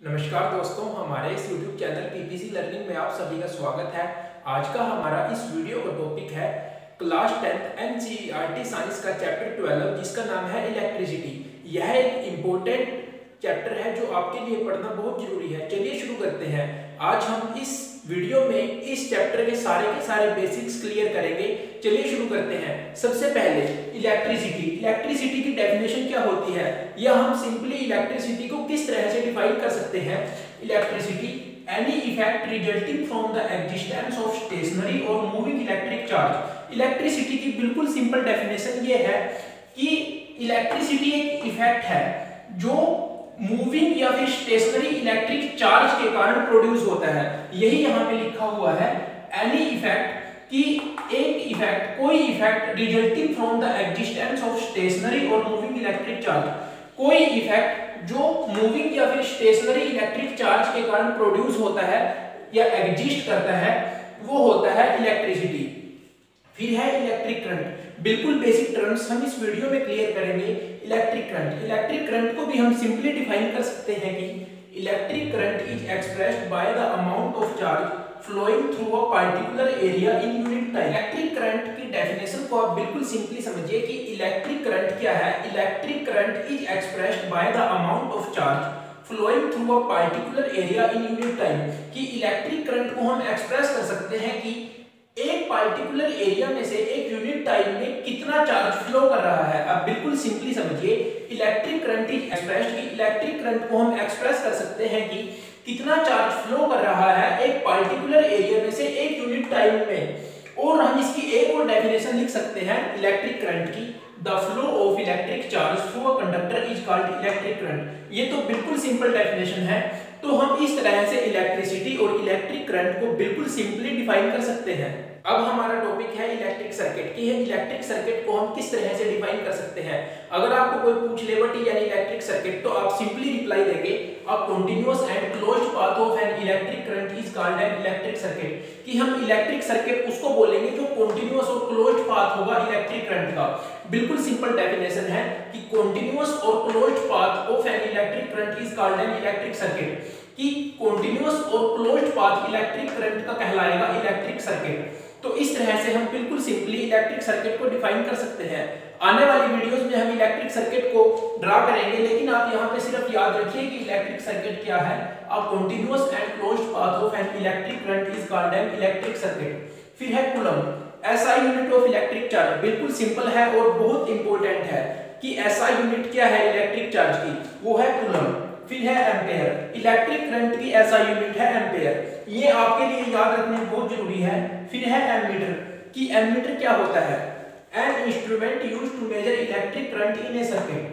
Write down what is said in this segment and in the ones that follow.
नमस्कार दोस्तों, हमारे इस YouTube चैनल पीपीसी लर्निंग में आप सभी का स्वागत है। आज का हमारा इस वीडियो का टॉपिक है क्लास 10th एनसीईआरटी साइंस का चैप्टर 12 जिसका नाम है इलेक्ट्रिसिटी। यह एक इम्पोर्टेंट चैप्टर है जो आपके लिए पढ़ना बहुत जरूरी है। चलिए शुरू करते हैं। आज हम इस वीडियो में इस चैप्टर के सारे बेसिक्स क्लियर करेंगे। चलिए शुरू करते हैं। सबसे पहले इलेक्ट्रिसिटी की डेफिनेशन क्या होती है, या हम सिंपली इलेक्ट्रिसिटी को किस तरह से डिफाइन कर सकते हैं। Electricity any effect resulting from the existence of stationary और मूविंग इलेक्ट्रिक चार्ज। इलेक्ट्रिसिटी की बिल्कुल सिंपल डेफिनेशन ये है कि इलेक्ट्रिसिटी एक इफेक्ट है जो मूविंग या फिर स्टेशनरी इलेक्ट्रिक चार्ज के कारण प्रोड्यूस होता है। यही यहाँ पे लिखा हुआ है, एनी इफेक्ट कि एक इफेक्ट, कोई effect resulting from the existence of stationary और मूविंग इलेक्ट्रिक चार्ज। कोई इफेक्ट जो मूविंग या फिर स्टेशनरी इलेक्ट्रिक चार्ज के कारण प्रोड्यूस होता है या एग्जिस्ट करता है, वो होता है इलेक्ट्रिसिटी। फिर है इलेक्ट्रिक करंट। बिल्कुल बेसिक टर्म्स हम इस वीडियो में क्लियर करेंगे। इलेक्ट्रिक करंट को भी हम सिंपली डिफाइन कर सकते हैं कि electric current is expressed by the amount of charge flowing through a particular area in unit time। Electric current की डेफिनेशन को आप बिल्कुल सिंपली समझिए कि इलेक्ट्रिक करंट क्या है। Electric current is expressed by the amount of charge flowing through a particular area in unit time। कि electric current को हम एक्सप्रेस कर सकते हैं कि एक पार्टिकुलर एरिया में से एक यूनिट टाइम में कितना चार्ज फ्लो कर रहा है। अब बिल्कुल सिंपली समझिए, इलेक्ट्रिक करंट इज एक्सप्रेस्ड कि इलेक्ट्रिक करंट को हम एक्सप्रेस कर सकते हैं कि कितना चार्ज फ्लो कर रहा है एक पार्टिकुलर एरिया में से एक यूनिट टाइम में। और हम इसकी एक और डेफिनेशन लिख सकते हैं इलेक्ट्रिक करंट की, the flow of electric charge through a conductor is called electric current. ये तो बिल्कुल सिंपल डेफिनेशन है। तो हम इस तरह से इलेक्ट्रिसिटी और इलेक्ट्रिक करंट को बिल्कुल सिंपली डिफाइन कर सकते हैं। अब हमारा टॉपिक है इलेक्ट्रिक सर्किट कि इलेक्ट्रिक सर्किट को हम किस तरह से डिफाइन कर सकते हैं। अगर आपको कोई पूछ ले what is an electric circuit, तो आप सिंपली रिप्लाई देंगे अ continuous and closed path of an electric current is called an electric circuit. कि हम इलेक्ट्रिक सर्किट उसको बोलेंगे जो कंटीन्यूअस और क्लोज्ड पाथ होगा इलेक्ट्रिक करंट का। बिल्कुल सिंपल डेफिनेशन है कि कंटीन्यूअस और closed path of an electric current is called an electric circuit. कि कंटीन्यूअस और क्लोज्ड पाथ इलेक्ट्रिक करंट का कहलाएगा इलेक्ट्रिक सर्किट। तो इस तरह से हम बिल्कुल सिंपली इलेक्ट्रिक सर्किट को डिफाइन कर सकते हैं। आने वाली वीडियोस में हम इलेक्ट्रिक सर्किट को ड्रा करेंगे, लेकिन आप यहाँ पे सिर्फ याद रखिए कि इलेक्ट्रिक सर्किट क्या है। अ continuous and closed path of an electric current is called an electric circuit. फिर है coulomb, SI unit of electric charge. बिल्कुल सिंपल है और बहुत इंपॉर्टेंट है कि एसआई यूनिट क्या है इलेक्ट्रिक चार्ज की, वो है कूलम। फिर है एम्पेयर, इलेक्ट्रिक करंट की एसआई यूनिट है एम्पेयर। ये आपके लिए याद रखना बहुत जरूरी है। फिर है एमीटर, कि एमीटर क्या होता है, an instrument used to measure electric current in a circuit.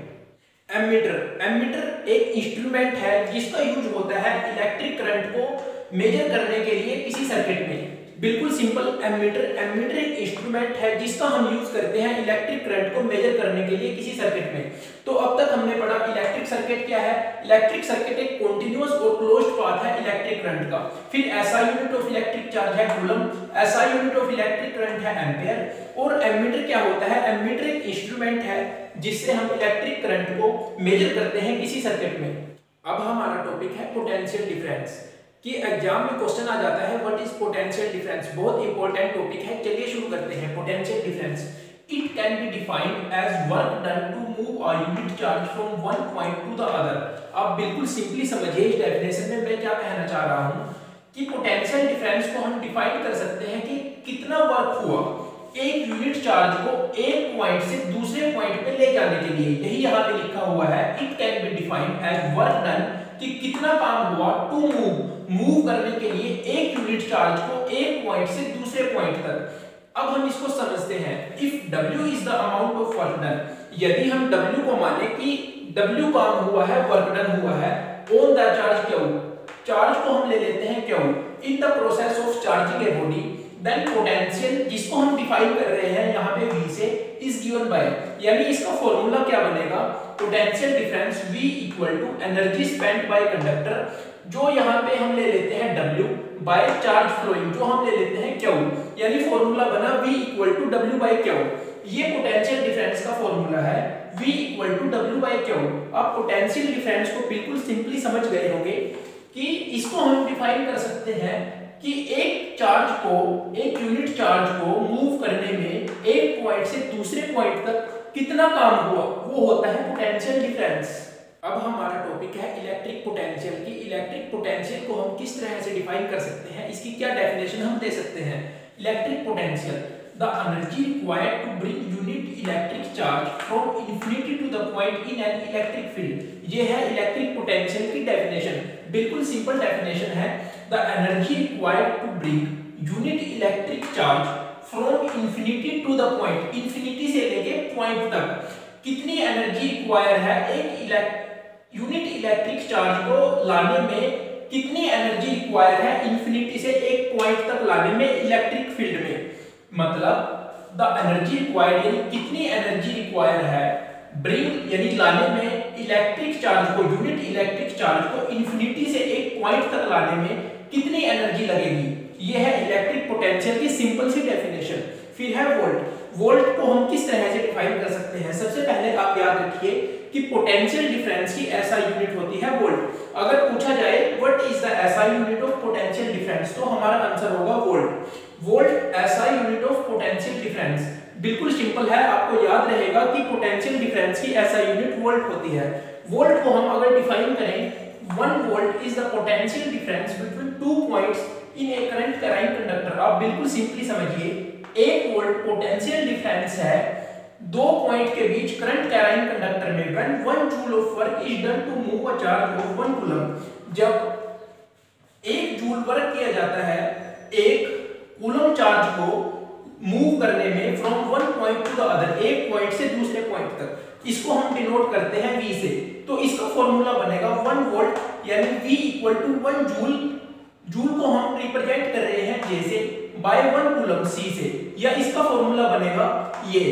Ammeter एक इंस्ट्रूमेंट है जिसका यूज होता है इलेक्ट्रिक करंट को मेजर करने के लिए किसी सर्किट में। बिल्कुल सिंपल, एमीटर एक इंस्ट्रूमेंट है जिसका हम यूज करते हैं इलेक्ट्रिक करंट को मेजर करने के लिए किसी सर्किट में। तो अब तक हमने पढ़ा इलेक्ट्रिक सर्किट क्या है। इलेक्ट्रिक सर्किट एक कंटीन्यूअस और क्लोज्ड पाथ है इलेक्ट्रिक करंट का। फिर SI unit of electric charge है coulomb, SI unit of electric current है एम्पेयर। और एमीटर क्या होता है, एमीटर एक इंस्ट्रूमेंट है जिससे हम इलेक्ट्रिक करंट को मेजर करते हैं किसी सर्किट में। अब हमारा टॉपिक है पोटेंशियल डिफरेंस, कि एग्जाम में क्वेश्चन आ जाता है व्हाट इज पोटेंशियल डिफरेंस। बहुत इंपॉर्टेंट टॉपिक है। चलिए शुरू करते हैं। Potential difference, it can be defined as work done to move a unit charge from one point to the other. आप बिल्कुल सिंपली समझिए इस डेफिनेशन में मैं क्या कहना चाह रहा हूं कि पोटेंशियल डिफरेंस को हम डिफाइन कर सकते हैं कि कितना वर्क हुआ एक यूनिट चार्ज को एक पॉइंट से दूसरे पॉइंट पे ले जाने के लिए। यही यहाँ पे लिखा हुआ है, it can be defined as work done, कि कितना काम हुआ टू मूव करने के लिए एक यूनिट चार्ज को एक पॉइंट से दूसरे पॉइंट तक। अब हम इसको समझते हैं। If W is the amount of work done, यदि हम W को माने कि W काम हुआ है, वर्क डन हुआ है on the charge Q, charge को हम ले लेते हैं Q in the process of charging a body, then potential जिसको हम डिफाइन कर रहे हैं यहाँ पे V से इज गिवन बाय, यानी इसका फॉर्मूला क्या बनेगा, potential difference V equal to energy spent by conductor, जो यहाँ पे हम ले लेते हैं W बाय चार्ज फ्लोइंग, जो हम ले लेते हैं Q, यानी फॉर्मूला बना V equal to W by Q। ये पोटेंशियल डिफरेंस का फॉर्मूला है, V equal to W by Q। आप पोटेंशियल डिफरेंस को बिल्कुल सिंपली समझ गए होंगे कि इसको हम डिफाइन कर सकते हैं कि एक यूनिट चार्ज को मूव करने में एक पॉइंट से दूसरे पॉइंट तक कितना काम हुआ, वो होता है पोटेंशियल डिफरेंस। अब हमारा टॉपिक है इलेक्ट्रिक पोटेंशियल की। इलेक्ट्रिक पोटेंशियल को हम किस तरह से डिफाइन कर सकते हैं, इसकी क्या डेफिनेशन हम दे सकते हैं। Electric potential, the energy required to bring unit electric charge from infinity to the point in an electric field. ये है इलेक्ट्रिक पोटेंशियल की डेफिनेशन, बिल्कुल सिंपल डेफिनेशन है। The energy required to bring unit electric charge from infinity to the point, infinity से लेके point तक कितनी energy require है एक यूनिट इलेक्ट्रिक चार्ज को लाने में, कितनी एनर्जी रिक्वायर है इंफिनिटी से एक पॉइंट तक लाने में इलेक्ट्रिक फील्ड में। मतलब द एनर्जी रिक्वायर्ड यानी कितनी एनर्जी रिक्वायर है ब्रिंग यानी लाने में इलेक्ट्रिक चार्ज को, यूनिट इलेक्ट्रिक चार्ज को इंफिनिटी से एक पॉइंट तक लाने में कितनी एनर्जी लगेगी। यह है इलेक्ट्रिक पोटेंशियल की सिंपल सी डेफिनेशन। फिर है वोल्ट। वोल्ट को हम किस तरह से डिफाइन कर सकते हैं। सबसे पहले आप याद रखिए कि पोटेंशियल डिफरेंस की एसआई यूनिट होती है वोल्ट। अगर पूछा जाए what is the SI unit of potential difference, तो हमारा आंसर होगा volt. Volt SI unit of potential difference. बिल्कुल सिंपल है, आपको याद रहेगा कि पोटेंशियल डिफरेंस की एसआई यूनिट वोल्ट होती है। वोल्ट को हम अगर डिफाइन करें, 1 volt is the potential difference between 2 points in A current carrying conductor. आप बिल्कुल सिंपली समझिए, 1 वोल्ट पोटेंशियल डिफरेंस है 2 पॉइंट के बीच करंट कैरिंग कंडक्टर में when 1 joule of work is done to move a charge of 1 coulomb. जब 1 joule work किया जाता है एक कूलम चार्ज को मूव करने में from 1 point to the other, एक पॉइंट से दूसरे पॉइंट तक, इसको हम डिनोट करते हैं V से। तो इसका फॉर्मूला बनेगा 1 वोल्ट यानी V equal to 1 joule. Joule को हम रिप्रेजेंट कर रहे हैं जैसे बाय 1 कूलम C से, या इसका फॉर्मूला बनेगा ये।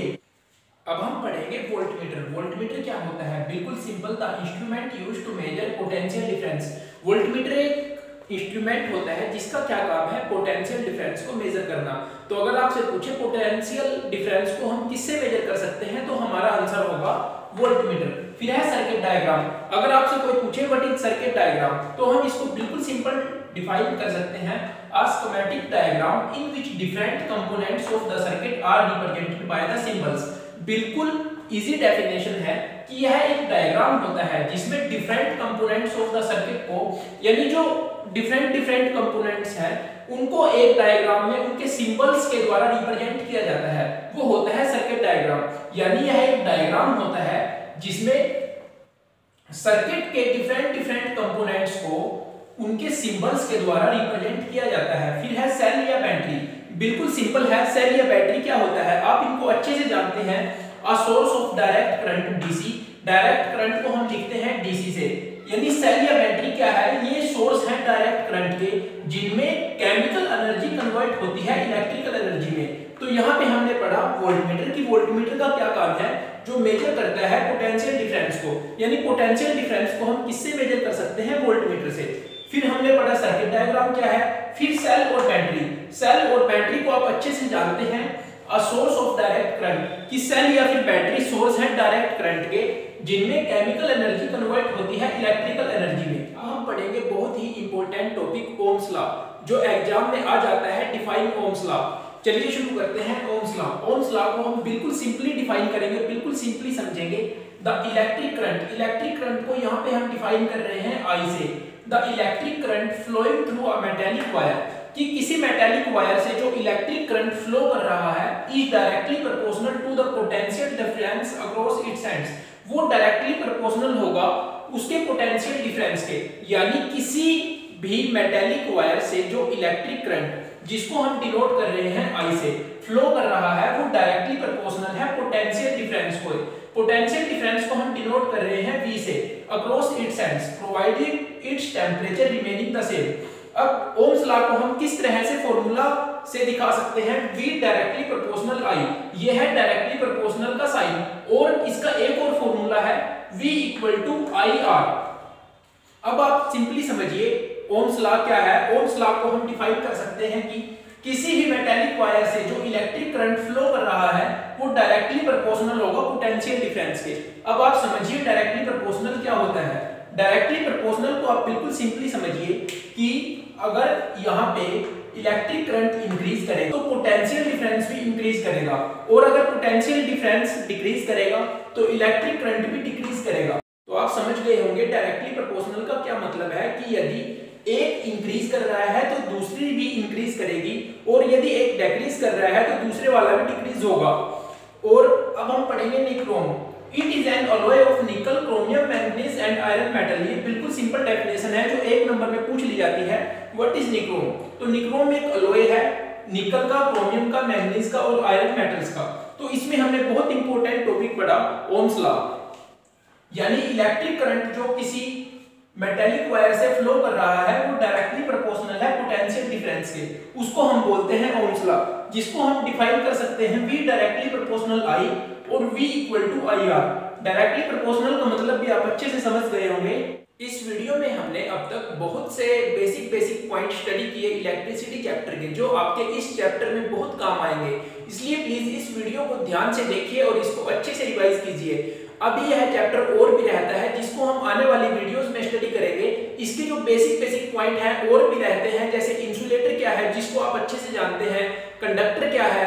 अब हम पढ़ेंगे वोल्टमीटर। वोल्टमीटर क्या होता है, बिल्कुल simple, the instrument used to measure potential difference. Voltmeter एक इंस्ट्रूमेंट होता है जिसका क्या काम है, पोटेंशियल डिफरेंस को मेजर करना। तो अगर आपसे पूछे पोटेंशियल डिफरेंस को हम किससे मेजर कर सकते हैं, तो हमारा आंसर होगा वोल्टमीटर। फिर है सर्किट डायग्राम। अगर आपसे कोई पूछे व्हाट इज सर्किट डायग्राम, तो हम इसको बिल्कुल सिंपल डिफाइन कर सकते हैं, a schematic diagram in which different components of the circuit are represented by the symbols। बिल्कुल इजी डेफिनेशन है कि यह एक डायग्राम होता है जिसमें different components of the circuit को, यानी जो डिफरेंट कंपोनेंट्स हैं उनको एक डायग्राम में उनके सिंबल्स के द्वारा रिप्रेजेंट किया जाता है, वो होता है सर्किट डायग्राम। यानी यह एक डायग्राम होता है जिसमें सर्किट के डिफरेंट कंपोनेंट्स को उनके सिंबल्स के द्वारा रिप्रेजेंट किया जाता है। फिर है सेल या बैटरी। बिल्कुल सिंपल है, सेल या बैटरी क्या होता है, आप इनको अच्छे से जानते हैं। A source of direct current DC, direct current को हम लिखते हैं डीसी से, यानी सेल या बैटरी क्या है, ये सोर्स है डायरेक्ट करंट के जिनमें केमिकल एनर्जी कन्वर्ट होती है इलेक्ट्रिकल एनर्जी में। तो यहाँ पे हमने पढ़ा वोल्टमीटर की, वोल्टमीटर का क्या काम है, जो मेजर करता है पोटेंशियल डिफरेंस को, यानी पोटेंशियल डिफरेंस को हम किससे मेजर कर सकते हैं, वोल्टमीटर से। फिर हमने पढ़ा सर्किट डायग्राम क्या है। फिर सेल और बैटरी। सेल और बैटरी को आप अच्छे से जानते हैं, a source of direct current, कि सेल या फिर बैटरी सोर्स है डायरेक्ट करंट के जिनमें केमिकल एनर्जी कन्वर्ट होती है इलेक्ट्रिकल एनर्जी में। अब हम पढ़ेंगे बहुत ही इंपॉर्टेंट टॉपिक ओम्स लॉ, जो एग्जाम में आ जाता है, डिफाइन ओम्स लॉ। चलिए शुरू करते हैं ओम्स लॉ। ओम्स लॉ को हम बिल्कुल सिंपली डिफाइन करेंगे, बिल्कुल सिंपली समझेंगे। The electric current, electric current को यहाँ पे हम डिफाइन कर रहे हैं I से। The electric current flowing through a metallic wire, कि किसी मेटेलिक वायर से जो इलेक्ट्रिक करंट फ्लो कर रहा है is directly proportional to the potential difference across its ends, वो डायरेक्टली प्रोपोर्शनल होगा उसके पोटेंशियल डिफरेंस के। यानी किसी भी मेटेलिक वायर से जो इलेक्ट्रिक करंट जिसको हम डिनोट कर रहे हैं I से फ्लो कर रहा है, वो डायरेक्टली प्रोपोर्शनल है पोटेंशियल डिफरेंस को। पोटेंशियल डिफरेंस को हम डिनोट कर रहे हैं V से, across its ends provided it's temperature remaining the same. अब ओम्स लॉ को हम किस तरह से फॉर्मूला से दिखा सकते हैं, V डायरेक्टली प्रोपोर्शनल I, ये है डायरेक्टली प्रोपोर्शनल का साइन, और इसका एक और फॉर्मूला है V इक्वल टू IR। अब आप सिंपली समझिए ओम्स लॉ क्या है। ओम्स लॉ को हम डिफाइन कर सकते हैं कि किसी भी मेटेलिक वायर से जो इलेक्ट्रिक करंट फ्लो कर रहा है वो डायरेक्टली प्रोपोर्शनल होगा पोटेंशियल डिफरेंस के। अब आप समझिए डायरेक्टली प्रोपोर्शनल क्या होता है। डायरेक्टली प्रोपोर्शनल को आप बिल्कुल सिंपली समझिए कि अगर यहाँ पे इलेक्ट्रिक करंट इंक्रीज करे तो पोटेंशियल डिफरेंस भी इंक्रीज करेगा, और अगर पोटेंशियल डिफरेंस डिक्रीज करेगा तो इलेक्ट्रिक करंट भी डिक्रीज करेगा। तो आप समझ गए होंगे डायरेक्टली प्रोपोर्शनल का क्या मतलब है कि यदि एक इंक्रीज कर रहा है तो दूसरी भी इंक्रीज करेगी, और यदि एक डिक्रीज कर रहा है तो दूसरे वाला भी डिक्रीज होगा। और अब हम पढ़ेंगे nichrome. It is an alloy of निकल, chromium, manganese and iron metal. ये बिल्कुल सिंपल डेफिनेशन है जो एक नंबर में पूछ ली जाती है। What is nichrome? तो निक्रोम एक अलॉय है निकल का, क्रोमियम का, मैंगनीज का और आयरन मेटल्स का। तो इसमें हमने बहुत इंपॉर्टेंट टॉपिक पढ़ा, ओम्स लॉ, यानी इलेक्ट्रिक करंट जो किसी मेटेलिक वायर से फ्लो कर रहा है वो डायरेक्टली प्रोपोर्शनल है पोटेंशियल डिफरेंस के, उसको हम बोलते हैं ओम्स लॉ, जिसको हम डिफाइन कर सकते हैं V डायरेक्टली प्रोपोर्शनल I और V equal to IR। Directly proportional का मतलब भी आप अच्छे से समझ गए होंगे। इस वीडियो में हमने अब तक बहुत से बेसिक पॉइंट स्टडी किए इलेक्ट्रिसिटी चैप्टर के, जो आपके इस चैप्टर में बहुत काम आएंगे। इसलिए प्लीज इस वीडियो को ध्यान से देखिए और इसको अच्छे से रिवाइज कीजिए। अभी यह चैप्टर और भी रहता है जिसको हम आने वाली वीडियोस में स्टडी करेंगे। इसके जो बेसिक पॉइंट हैं और भी रहते हैं, जैसे इंसुलेटर क्या है जिसको आप अच्छे से जानते हैं, कंडक्टर क्या है,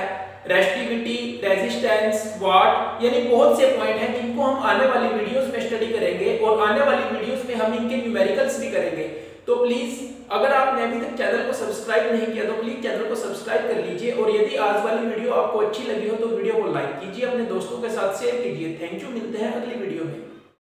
रेसिस्टिविटी, रेजिस्टेंस, वाट, यानी बहुत से पॉइंट हैं जिनको हम आने वाली वीडियोस में स्टडी करेंगे, और आने वाली वीडियोस में हम इनके न्यूमेरिकल्स भी करेंगे। तो प्लीज अगर आपने अभी तक चैनल को सब्सक्राइब नहीं किया तो प्लीज चैनल को सब्सक्राइब कर लीजिए, और यदि आज वाली वीडियो आपको अच्छी लगी हो तो वीडियो को लाइक कीजिए, अपने दोस्तों के साथ शेयर कीजिए। थैंक यू, मिलते हैं अगली वीडियो में।